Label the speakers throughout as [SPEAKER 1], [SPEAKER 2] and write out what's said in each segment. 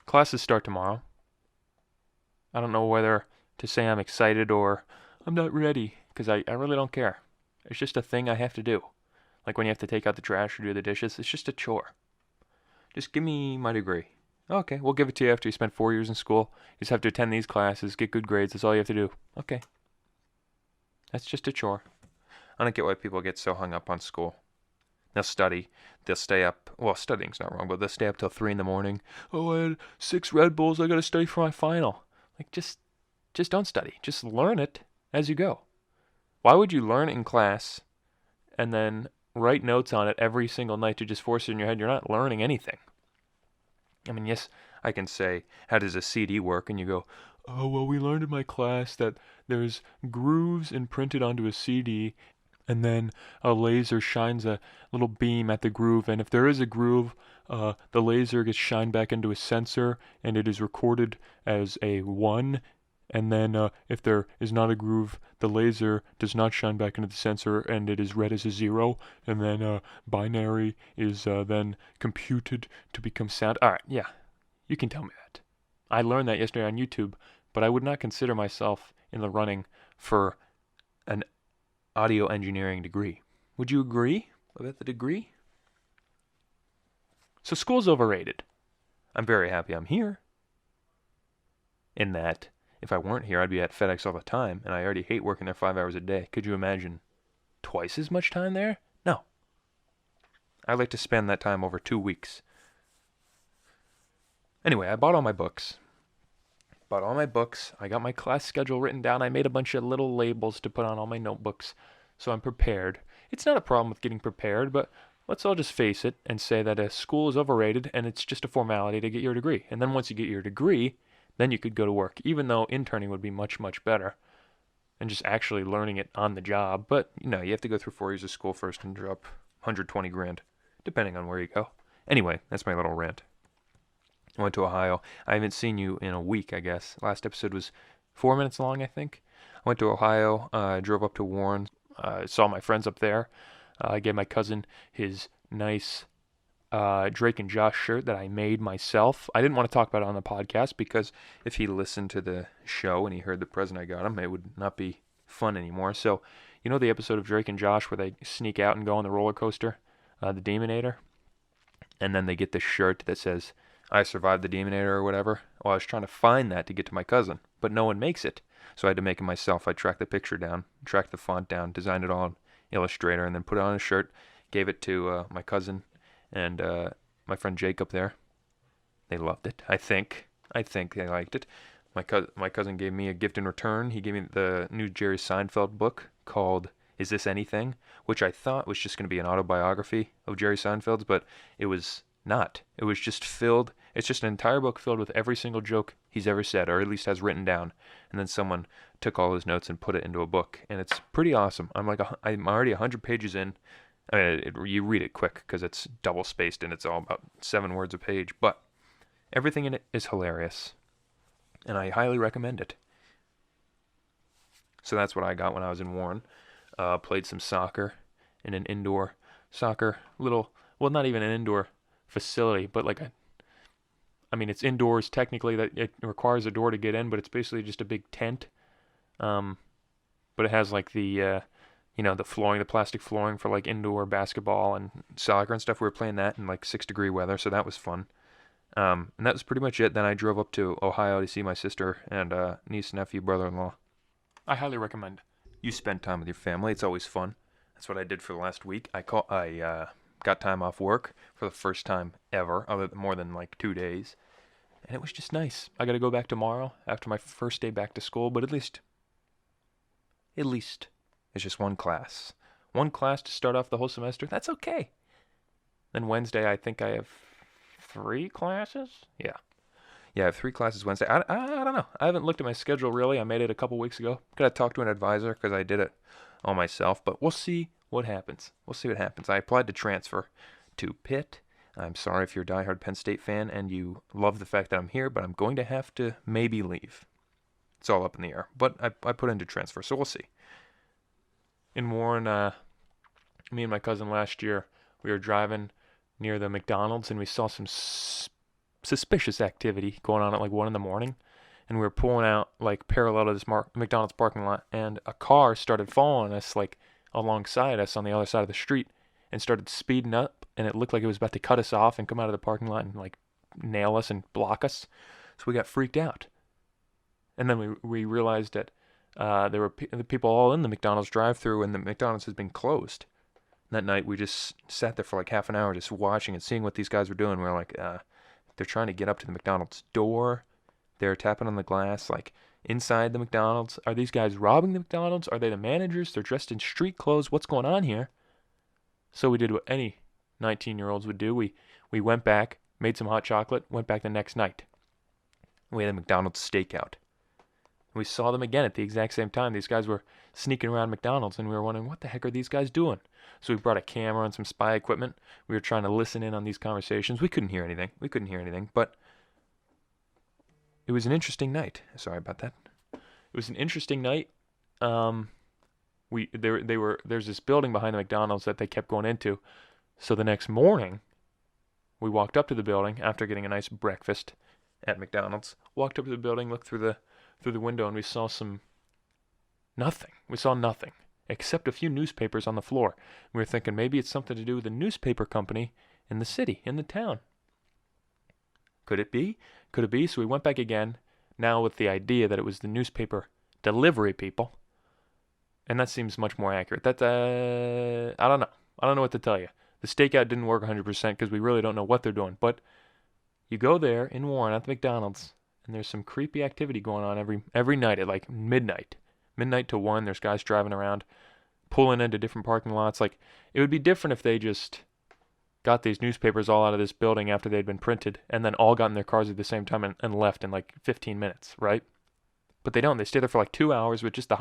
[SPEAKER 1] Classes start tomorrow. I don't know whether to say I'm excited or I'm not ready, because I really don't care. It's just a thing I have to do. Like when you have to take out the trash or do the dishes, it's just a chore. Just give me my degree. Okay, we'll give it to you after you spent 4 years in school. You just have to attend these classes, get good grades. That's all you have to do. Okay, that's just a chore. I don't get why people get so hung up on school. They'll study. They'll stay up. Well, studying's not wrong, but they'll stay up till 3 in the morning. Oh, I had 6 Red Bulls. I got to study for my final. Like, just don't study. Just learn it as you go. Why would you learn it in class and then write notes on it every single night to just force it in your head? You're not learning anything. I mean, yes, I can say, how does a CD work? And you go, oh, well, we learned in my class that there's grooves imprinted onto a CD, and then a laser shines a little beam at the groove, and if there is a groove, the laser gets shined back into a sensor, and it is recorded as a 1, and then if there is not a groove, the laser does not shine back into the sensor, and it is read as a 0, and then binary is then computed to become sound. Alright, yeah, you can tell me that. I learned that yesterday on YouTube, but I would not consider myself in the running for an audio engineering degree. Would you agree about the degree? So school's overrated. I'm very happy I'm here. In that, if I weren't here, I'd be at FedEx all the time, and I already hate working there 5 hours a day. Could you imagine twice as much time there? No. I like to spend that time over 2 weeks. Anyway, I bought all my books. I got my class schedule written down. I made a bunch of little labels to put on all my notebooks, so I'm prepared. It's not a problem with getting prepared, but let's all just face it and say that a school is overrated and it's just a formality to get your degree. And then once you get your degree, then you could go to work, even though interning would be much, much better and just actually learning it on the job. But, you have to go through 4 years of school first and drop 120 grand, depending on where you go. Anyway, that's my little rant. I went to Ohio. I haven't seen you in a week, I guess. Last episode was 4 minutes long, I think. I went to Ohio, drove up to Warren, saw my friends up there. I gave my cousin his nice Drake and Josh shirt that I made myself. I didn't want to talk about it on the podcast because if he listened to the show and he heard the present I got him, it would not be fun anymore. So, you know the episode of Drake and Josh where they sneak out and go on the roller coaster, the Demonator? And then they get this shirt that says, I survived the Demonator or whatever. Well, I was trying to find that to get to my cousin, but no one makes it. So I had to make it myself. I tracked the picture down, tracked the font down, designed it all in Illustrator, and then put it on a shirt, gave it to my cousin and my friend Jake up there. They loved it. I think they liked it. My cousin gave me a gift in return. He gave me the new Jerry Seinfeld book called Is This Anything? Which I thought was just going to be an autobiography of Jerry Seinfeld's, but it was not. It was just filled. It's just an entire book filled with every single joke he's ever said, or at least has written down. And then someone took all his notes and put it into a book, and it's pretty awesome. I'm already 100 pages in. You read it quick because it's double spaced and it's all about 7 words a page, but everything in it is hilarious, and I highly recommend it. So that's what I got when I was in Warren. Played some soccer in an indoor soccer well, not even an indoor facility, but it's indoors technically. That it requires a door to get in, but it's basically just a big tent. But it has the flooring, the plastic flooring for like indoor basketball and soccer and stuff. We were playing that in like 6-degree weather, so that was fun. And that was pretty much it. Then I drove up to Ohio to see my sister and niece, nephew, brother-in-law. I highly recommend you spend time with your family. It's always fun. That's what I did for the last week. I got time off work for the first time ever, more than like 2 days, and it was just nice. I got to go back tomorrow after my first day back to school, but at least it's just one class. One class to start off the whole semester. That's okay. Then Wednesday, I think I have 3 classes? Yeah. Yeah, I have 3 classes Wednesday. I don't know. I haven't looked at my schedule really. I made it a couple weeks ago. Got to talk to an advisor because I did it all myself. But we'll see what happens. I applied to transfer to Pitt. I'm sorry if you're a diehard Penn State fan and you love the fact that I'm here, but I'm going to have to maybe leave. It's all up in the air. But I put in to transfer, so we'll see. In Warren, me and my cousin last year, we were driving near the McDonald's and we saw some suspicious activity going on at like 1 in the morning, and we were pulling out like parallel to this McDonald's parking lot, and a car started following us like alongside us on the other side of the street, and started speeding up, and it looked like it was about to cut us off and come out of the parking lot and like nail us and block us. So we got freaked out, and then we realized that there were the people all in the McDonald's drive-through, and the McDonald's has been closed. That night we just sat there for like half an hour just watching and seeing what these guys were doing. We were like, they're trying to get up to the McDonald's door. They're tapping on the glass like inside the McDonald's. Are these guys robbing the McDonald's? Are they the managers? They're dressed in street clothes. What's going on here? So we did what any 19-year-olds would do. We went back, made some hot chocolate, went back the next night. We had a McDonald's stakeout. We saw them again at the exact same time. These guys were sneaking around McDonald's, and we were wondering, what the heck are these guys doing? So we brought a camera and some spy equipment. We were trying to listen in on these conversations. We couldn't hear anything, but it was an interesting night. Sorry about that. It was an interesting night. There's this building behind the McDonald's that they kept going into. So the next morning, we walked up to the building after getting a nice breakfast at McDonald's. Walked up to the building, looked through the window, and we saw nothing. We saw nothing except a few newspapers on the floor. We were thinking maybe it's something to do with the newspaper company in the city, in the town. Could it be? Could it be? So we went back again, now with the idea that it was the newspaper delivery people. And that seems much more accurate. I don't know. I don't know what to tell you. The stakeout didn't work 100% because we really don't know what they're doing. But you go there in Warren at the McDonald's, and there's some creepy activity going on every night at like midnight. Midnight to 1, there's guys driving around, pulling into different parking lots. Like, it would be different if they just got these newspapers all out of this building after they'd been printed, and then all got in their cars at the same time and left in like 15 minutes, right? But they don't. They stay there for like 2 hours with just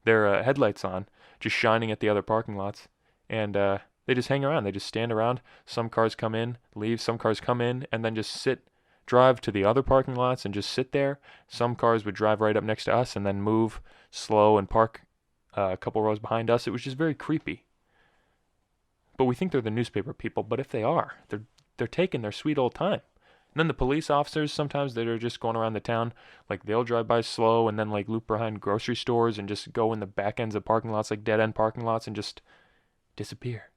[SPEAKER 1] their headlights on, just shining at the other parking lots, and they just hang around. They just stand around. Some cars come in, leave. Some cars come in, and then just drive to the other parking lots and just sit there. Some cars would drive right up next to us and then move slow and park a couple rows behind us. It was just very creepy. But we think they're the newspaper people, but if they are, they're taking their sweet old time. And then the police officers, sometimes that are just going around the town, like they'll drive by slow and then like loop behind grocery stores and just go in the back ends of parking lots, like dead end parking lots, and just disappear.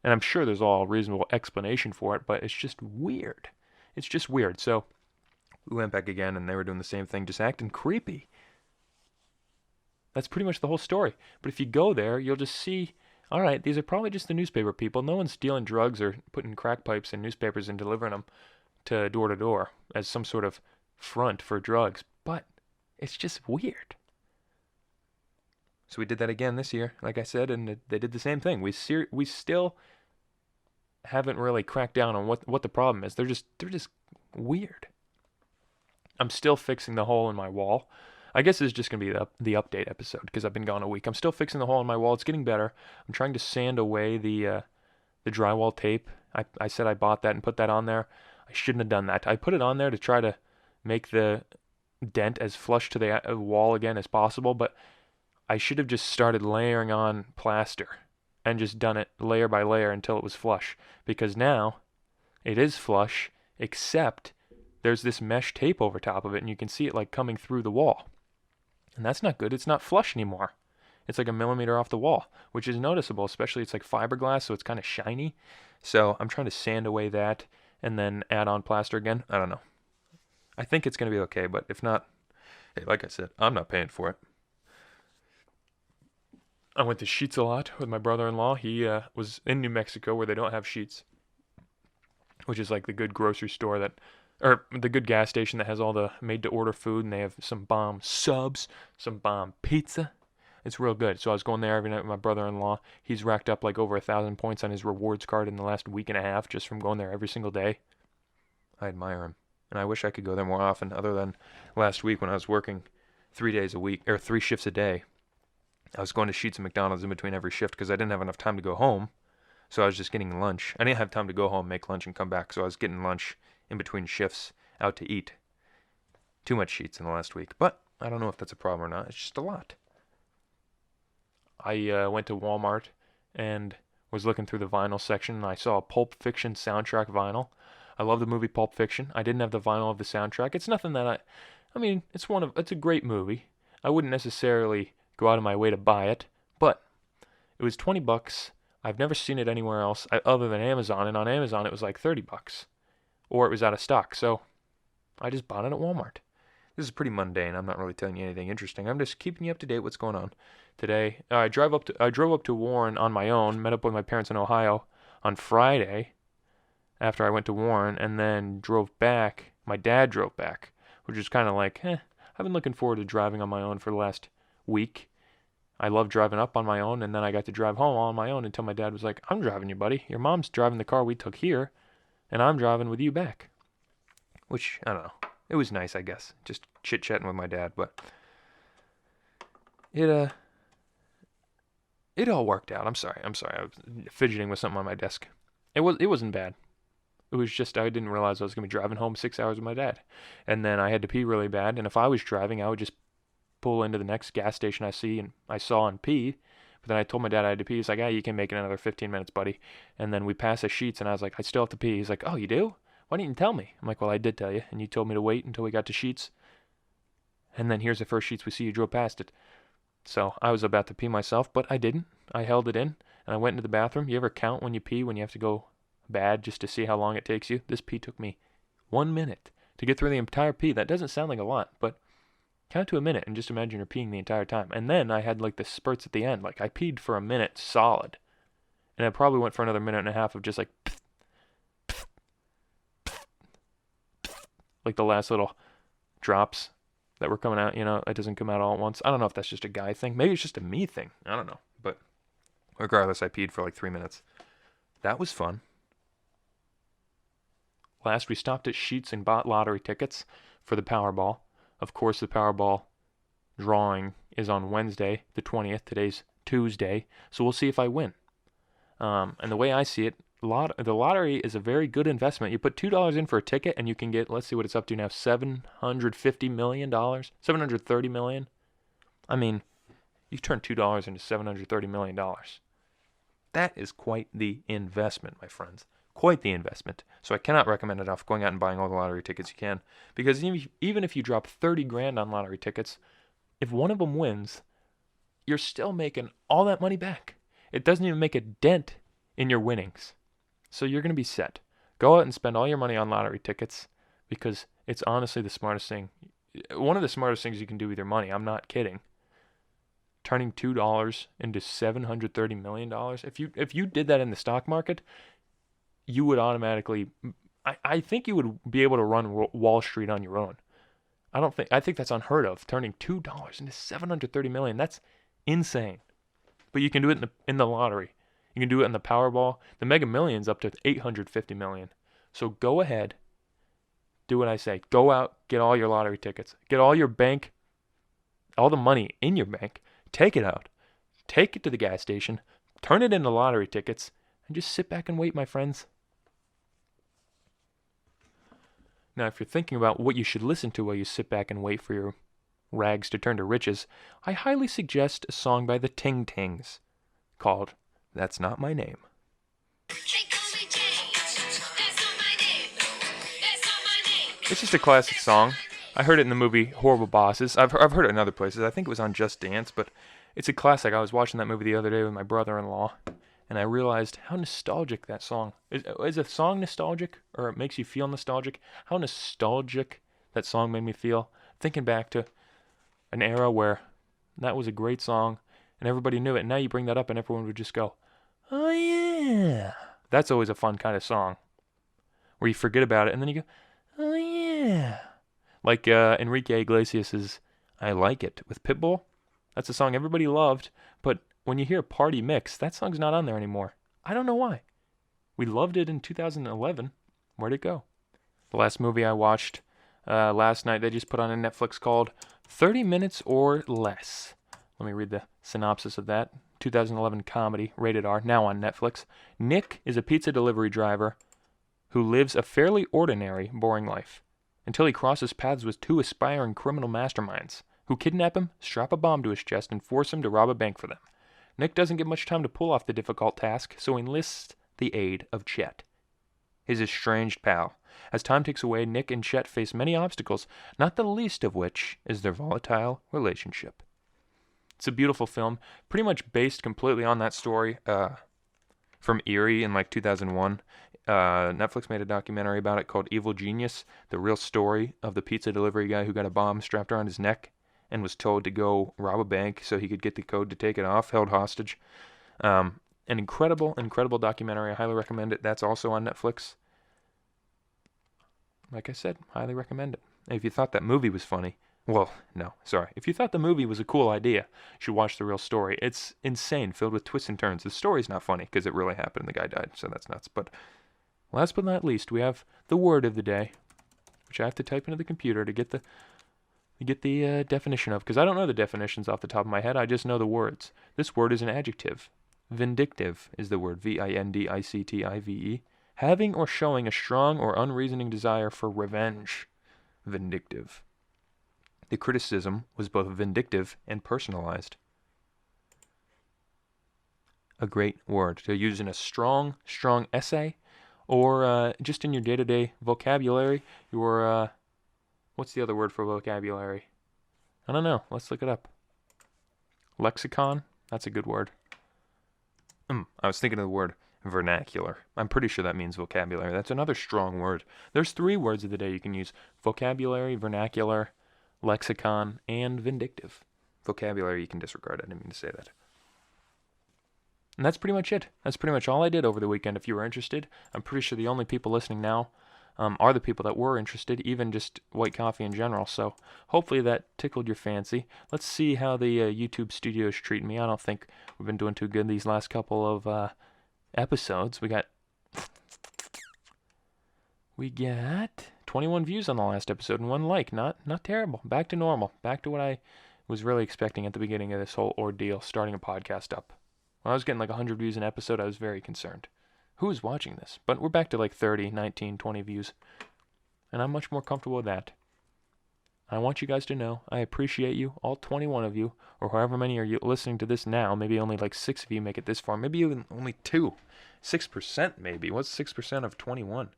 [SPEAKER 1] And I'm sure there's all a reasonable explanation for it, but it's just weird. It's just weird. So we went back again, and they were doing the same thing, just acting creepy. That's pretty much the whole story. But if you go there, you'll just see, all right, these are probably just the newspaper people. No one's stealing drugs or putting crack pipes in newspapers and delivering them to door as some sort of front for drugs. But it's just weird. So we did that again this year, like I said, and they did the same thing. We still haven't really cracked down on what the problem is. They're just weird. I'm still fixing the hole in my wall. I guess this is just going to be the update episode because I've been gone a week. I'm still fixing the hole in my wall. It's getting better. I'm trying to sand away the drywall tape. I said I bought that and put that on there. I shouldn't have done that. I put it on there to try to make the dent as flush to the wall again as possible, but I should have just started layering on plaster and just done it layer by layer until it was flush, because now it is flush, except there's this mesh tape over top of it, and you can see it like coming through the wall. And that's not good. It's not flush anymore. It's like a millimeter off the wall, which is noticeable, especially it's like fiberglass, so it's kind of shiny. So I'm trying to sand away that and then add on plaster again. I don't know. I think it's going to be okay, but if not, hey, like I said, I'm not paying for it. I went to Sheetz a lot with my brother-in-law. He was in New Mexico where they don't have Sheetz, which is like the good grocery store or the good gas station that has all the made-to-order food, and they have some bomb subs, some bomb pizza. It's real good. So I was going there every night with my brother-in-law. He's racked up like over 1,000 points on his rewards card in the last week and a half just from going there every single day. I admire him, and I wish I could go there more often, other than last week when I was working 3 days a week, or 3 shifts a day. I was going to Sheetz and McDonald's in between every shift because I didn't have enough time to go home. So I was just getting lunch. I didn't have time to go home, make lunch, and come back. So I was getting lunch in between shifts out to eat. Too much Sheetz in the last week. But I don't know if that's a problem or not. It's just a lot. I went to Walmart and was looking through the vinyl section, and I saw a Pulp Fiction soundtrack vinyl. I love the movie Pulp Fiction. I didn't have the vinyl of the soundtrack. It's nothing that I mean, it's a great movie. I wouldn't necessarily go out of my way to buy it, but it was $20. I've never seen it anywhere else other than Amazon, and on Amazon it was like $30, or it was out of stock. So I just bought it at Walmart. This is pretty mundane. I'm not really telling you anything interesting. I'm just keeping you up to date what's going on today. I drove up to Warren on my own, met up with my parents in Ohio on Friday after I went to Warren, and then drove back. My dad drove back, which is kind of like, I've been looking forward to driving on my own for the last week. I love driving up on my own, and then I got to drive home on my own until my dad was like, I'm driving you, buddy. Your mom's driving the car we took here, and I'm driving with you back. Which, I don't know. It was nice, I guess. Just chit-chatting with my dad, but it all worked out. I'm sorry. I was fidgeting with something on my desk. It wasn't bad. It was just I didn't realize I was going to be driving home 6 hours with my dad. And then I had to pee really bad, and if I was driving, I would just pull into the next gas station I saw and pee. But then I told my dad I had to pee. He's like, you can make it another 15 minutes, buddy. And then we passed a Sheetz, and I was like, I still have to pee. He's like, oh, you do? Why didn't you tell me? I'm like, well, I did tell you, and you told me to wait until we got to Sheetz. And then here's the first Sheetz we see. You drove past it. So I was about to pee myself, but I didn't. I held it in, and I went into the bathroom. You ever count when you pee, when you have to go bad, just to see how long it takes you? This pee took me 1 minute to get through the entire pee. That doesn't sound like a lot, but count to a minute and just imagine you're peeing the entire time. And then I had like the spurts at the end. Like I peed for a minute solid, and I probably went for another minute and a half of just like like the last little drops that were coming out, it doesn't come out all at once. I don't know if that's just a guy thing. Maybe it's just a me thing. I don't know. But regardless, I peed for like 3 minutes. That was fun. Last, we stopped at Sheetz and bought lottery tickets for the Powerball. Of course, the Powerball drawing is on Wednesday, the 20th. Today's Tuesday. So we'll see if I win. And the way I see it, the lottery is a very good investment. You put $2 in for a ticket, and you can get, let's see what it's up to now, $750 million, $730 million. I mean, you turn $2 into $730 million. That is quite the investment, my friends. Quite the investment. So I cannot recommend enough going out and buying all the lottery tickets you can. Because even if you drop 30 grand on lottery tickets, if one of them wins, you're still making all that money back. It doesn't even make a dent in your winnings. So you're going to be set. Go out and spend all your money on lottery tickets because it's honestly the smartest thing. One of the smartest things you can do with your money. I'm not kidding. Turning $2 into $730 million. If you did that in the stock market, you would automatically, I think you would be able to run Wall Street on your own. I think that's unheard of. Turning $2 into $730 million. That's insane. But you can do it in the lottery. You can do it in the Powerball. The Mega Millions up to $850 million. So go ahead. Do what I say. Go out. Get all your lottery tickets. Get all your bank. All the money in your bank. Take it out. Take it to the gas station. Turn it into lottery tickets. And just sit back and wait, my friends. Now, if you're thinking about what you should listen to while you sit back and wait for your rags to turn to riches, I highly suggest a song by the Ting Tings called That's Not My Name. It's just a classic song. I heard it in the movie Horrible Bosses. I've heard it in other places. I think it was on Just Dance, but it's a classic. I was watching that movie the other day with my brother-in-law, and I realized how nostalgic that song is. Is a song nostalgic, or it makes you feel nostalgic? How nostalgic that song made me feel. Thinking back to an era where that was a great song, and everybody knew it. And now you bring that up, and everyone would just go, "Oh yeah." That's always a fun kind of song, where you forget about it, and then you go, "Oh yeah." Like Enrique Iglesias' "I Like It" with Pitbull. That's a song everybody loved, but when you hear Party Mix, that song's not on there anymore. I don't know why. We loved it in 2011. Where'd it go? The last movie I watched last night, they just put on a Netflix called 30 Minutes or Less. Let me read the synopsis of that. 2011 comedy, rated R, now on Netflix. Nick is a pizza delivery driver who lives a fairly ordinary, boring life until he crosses paths with two aspiring criminal masterminds who kidnap him, strap a bomb to his chest, and force him to rob a bank for them. Nick doesn't get much time to pull off the difficult task, so enlists the aid of Chet. his estranged pal. As time ticks away, Nick and Chet face many obstacles, not the least of which is their volatile relationship. It's a beautiful film, pretty much based completely on that story from Erie in like 2001. Netflix made a documentary about it called Evil Genius, the real story of the pizza delivery guy who got a bomb strapped around his neck and was told to go rob a bank so he could get the code to take it off, held hostage. An incredible documentary. I highly recommend it. That's also on Netflix. Like I said, highly recommend it. If you thought that movie was funny, well, no, sorry. If you thought the movie was a cool idea, you should watch the real story. It's insane, filled with twists and turns. The story's not funny because it really happened and the guy died, so that's nuts. But last but not least, we have the word of the day, which I have to type into the computer to get the definition of, because I don't know the definitions off the top of my head. I just know the words. This word is an adjective. Vindictive is the word, vindictive. Having or showing a strong or unreasoning desire for revenge. Vindictive. The criticism was both vindictive and personalized. A great word to use in a strong essay, or just in your day-to-day vocabulary. Your, what's the other word for vocabulary? I don't know. Let's look it up. Lexicon? That's a good word. I was thinking of the word vernacular. I'm pretty sure that means vocabulary. That's another strong word. There's 3 words of the day you can use. Vocabulary, vernacular, lexicon, and vindictive. Vocabulary you can disregard. I didn't mean to say that. And that's pretty much it. That's pretty much all I did over the weekend. If you were interested, I'm pretty sure the only people listening now are the people that were interested, even just white coffee in general. So hopefully that tickled your fancy. Let's see how the YouTube studio is treating me. I don't think we've been doing too good these last couple of episodes. We got 21 views on the last episode and 1 like. Not terrible. Back to normal. Back to what I was really expecting at the beginning of this whole ordeal, starting a podcast up. When I was getting like 100 views an episode, I was very concerned. Who is watching this? But we're back to like 30, 19, 20 views. And I'm much more comfortable with that. I want you guys to know I appreciate you, all 21 of you, or however many are you listening to this now. Maybe only like 6 of you make it this far. Maybe even only 2. 6% maybe. What's 6% of 21?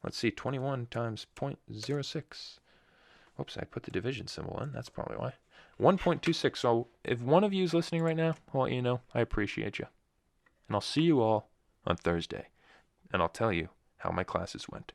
[SPEAKER 1] Let's see, 21 times 0.06. Whoops, I put the division symbol in. That's probably why. 1.26. So if one of you is listening right now, well, you know, I appreciate you. And I'll see you all on Thursday. And I'll tell you how my classes went.